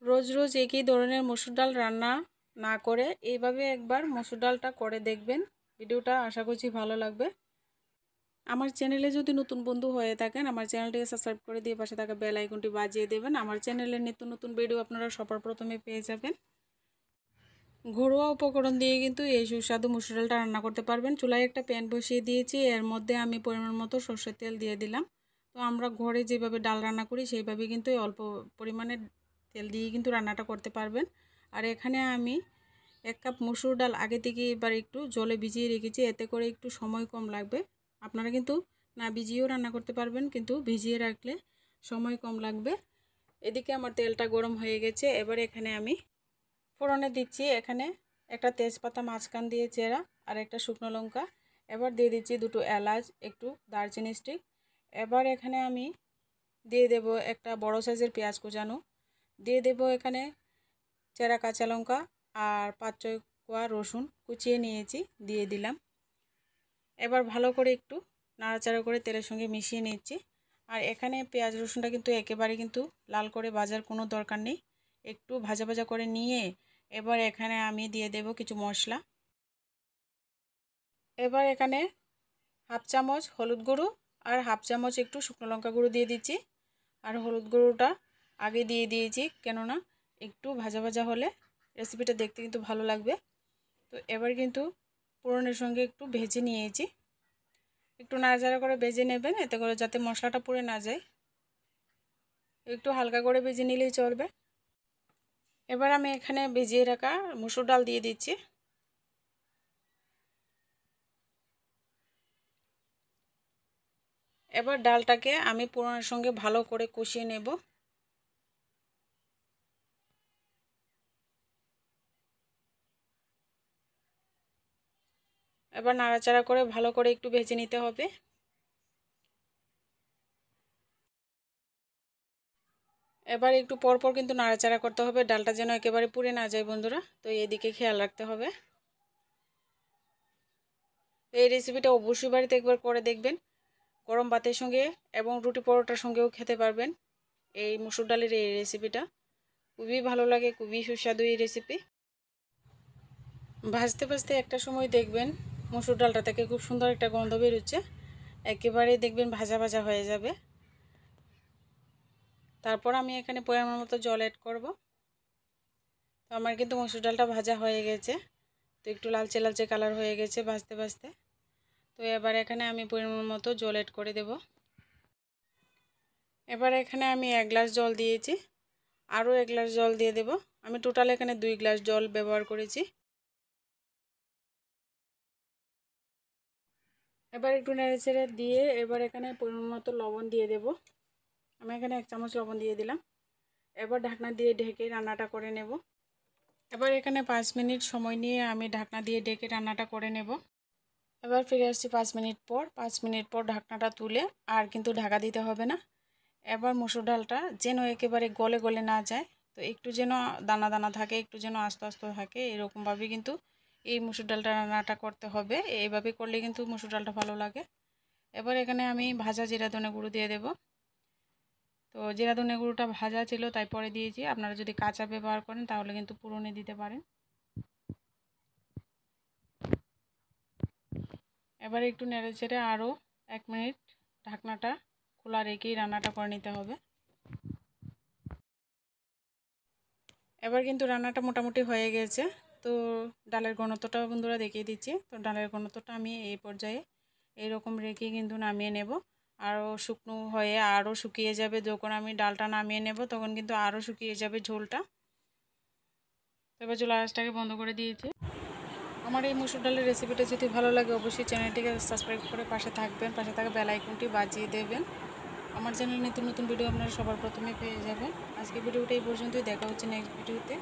রোজ রোজ একই ধরনের মসুর ডাল রান্না না করে এইভাবে একবার মসুর ডালটা করে দেখবেন। ভিডিওটা আশা করছি ভালো লাগবে। আমার চ্যানেলে যদি নতুন বন্ধু হয়ে থাকেন আমার চ্যানেলটিকে সাবস্ক্রাইব করে দিয়ে পাশে থাকা বেল আইকনটি বাজিয়ে দেবেন। আমার চ্যানেলের নিত্য নতুন ভিডিও আপনারা সবার প্রথমে পেয়ে যাবেন। ঘরোয়া উপকরণ দিয়ে কিন্তু এই সুস্বাদু মসুর ডালটা রান্না করতে পারবেন। চুলায় একটা প্যান বসিয়ে দিয়েছি, এর মধ্যে আমি পরিমাণ মতো সরষের তেল দিয়ে দিলাম। তো আমরা ঘরে যেভাবে ডাল রান্না করি সেইভাবে কিন্তু অল্প পরিমাণে তেল দিয়ে কিন্তু রান্নাটা করতে পারবেন। আর এখানে আমি 1 কাপ মসুর ডাল আগে থেকে এবার একটু জলে ভিজিয়ে রেখেছি, এতে করে একটু সময় কম লাগবে। আপনারা কিন্তু না ভিজিয়েও রান্না করতে পারবেন, কিন্তু ভিজিয়ে রাখলে সময় কম লাগবে। এদিকে আমার তেলটা গরম হয়ে গেছে। এবার এখানে আমি ফোড়নে দিচ্ছি এখানে একটা তেজপাতা মাঝখান দিয়ে চেরা আর একটা শুকনো লঙ্কা। এবার দিয়ে দিচ্ছি 2টো এলাচ, একটু দারচিনি স্টিক। এবার এখানে আমি দিয়ে দেব একটা বড় সাইজের পেঁয়াজ কুচানো, দিয়ে দেব এখানে চেরা কাঁচা লঙ্কা আর 5-6 কোয়া রসুন কুচিয়ে নিয়েছি, দিয়ে দিলাম। এবার ভালো করে একটু নাড়াচাড়া করে তেলের সঙ্গে মিশিয়ে নিচ্ছি। আর এখানে পেঁয়াজ রসুনটা কিন্তু একেবারে কিন্তু লাল করে ভাজার কোনো দরকার নেই, একটু ভাজা ভাজা করে নিয়ে এবার এখানে আমি দিয়ে দেব কিছু মশলা। এবার এখানে 1/2 চামচ হলুদ গুঁড়ো আর 1/2 চামচ একটু শুকনো লঙ্কা গুঁড়ো দিয়ে দিচ্ছি। আর হলুদ গুঁড়োটা আগে দিয়ে দিয়েছি, কেননা একটু ভাজা ভাজা হলে রেসিপিটা দেখতে কিন্তু ভালো লাগবে। তো এবার কিন্তু ফোড়নের সঙ্গে একটু ভেজে নিয়েছি, একটু নাড়াচাড়া করে ভেজে নেবেন, এতে করে যাতে মশলাটা পুড়ে না যায়। একটু হালকা করে ভেজে নিলেই চলবে। এবার আমি এখানে ভিজিয়ে রাখা মসুর ডাল দিয়ে দিচ্ছি। এবার ডালটাকে আমি ফোড়নের সঙ্গে ভালো করে কষিয়ে নেব। এবার নাড়াচাড়া করে ভালো করে একটু ভেজে নিতে হবে। এবার একটু পরপর কিন্তু নাড়াচাড়া করতে হবে, ডালটা যেন একেবারে পুড়ে না যায় বন্ধুরা, তো এদিকে খেয়াল রাখতে হবে। এই রেসিপিটা অবশ্যই বাড়িতে একবার করে দেখবেন, গরম ভাতের সঙ্গে এবং রুটি পরোটার সঙ্গেও খেতে পারবেন। এই মসুর ডালের এই রেসিপিটা খুবই ভালো লাগে, খুবই সুস্বাদু এই রেসিপি। ভাজতে ভাজতে একটা সময় দেখবেন মসুর ডালটা থেকে খুব সুন্দর একটা গন্ধ বেরোচ্ছে, একেবারে দেখবেন ভাজা ভাজা হয়ে যাবে। তারপর আমি এখানে পরিমাণ মতো জল অ্যাড করব। তো আমার কিন্তু মসুর ডালটা ভাজা হয়ে গেছে, তো একটু লালচে লালচে কালার হয়ে গেছে ভাজতে ভাজতে। তো এবার এখানে আমি পরিমাণ মতো জল অ্যাড করে দেব। এবার এখানে আমি 1 গ্লাস জল দিয়েছি, আরও 1 গ্লাস জল দিয়ে দেব। আমি টোটাল এখানে 2 গ্লাস জল ব্যবহার করেছি। এবার একটু নেড়েচেড়ে দিয়ে এবার এখানে পরিমাণ মতো লবণ দিয়ে দেব। আমি এখানে 1 চামচ লবণ দিয়ে দিলাম। এবার ঢাকনা দিয়ে ঢেকে রান্নাটা করে নেব। এবার এখানে 5 মিনিট সময় নিয়ে আমি ঢাকনা দিয়ে ঢেকে রান্নাটা করে নেব। এবার ফিরে আসছি 5 মিনিট পর। 5 মিনিট পর ঢাকনাটা তুলে আর কিন্তু ঢাকা দিতে হবে না। এবার মসুর ডালটা যেন একেবারে গলে গলে না যায়, তো একটু যেন দানা দানা থাকে, একটু যেন আস্তে আস্তে থাকে, এরকমভাবে কিন্তু এই মসুর ডালটা রান্নাটা করতে হবে। এইভাবে করলে কিন্তু মসুর ডালটা ভালো লাগে। এবার এখানে আমি ভাজা জিরা ধনে গুঁড়ো দিয়ে দেব। তো জিরা ধনে গুঁড়োটা ভাজা ছিল তাই পরে দিয়েছি, আপনারা যদি কাঁচা ব্যবহার করেন তাহলে কিন্তু পুরনে দিতে পারেন। এবার একটু নেড়েচেড়ে আরও 1 মিনিট ঢাকনাটা খোলা রেখেই রান্নাটা করে নিতে হবে। এবার কিন্তু রান্নাটা মোটামুটি হয়ে গেছে। তো ডালের ঘনত্বটা বন্ধুরা দেখিয়ে দিচ্ছি। তো ডালের ঘনত্বটা আমি এই পর্যায়ে এইরকম রেখে কিন্তু নামিয়ে নেব। আরও শুকনো হয়ে আরও শুকিয়ে যাবে, যখন আমি ডালটা নামিয়ে নেব তখন কিন্তু আরও শুকিয়ে যাবে ঝোলটা। তো এবার চুলা আঁচটাকে বন্ধ করে দিয়েছি। আমার এই মসুর ডালের রেসিপিটা যদি ভালো লাগে অবশ্যই চ্যানেলটিকে সাবস্ক্রাইব করে পাশে থাকবেন, পাশে থাকা বেল আইকনটি বাজিয়ে দেবেন। আমার চ্যানেলে নতুন নতুন ভিডিও আপনারা সবার প্রথমে পেয়ে যাবেন। আজকে ভিডিওটা এই পর্যন্তই, দেখা হচ্ছে নেক্সট ভিডিওতে।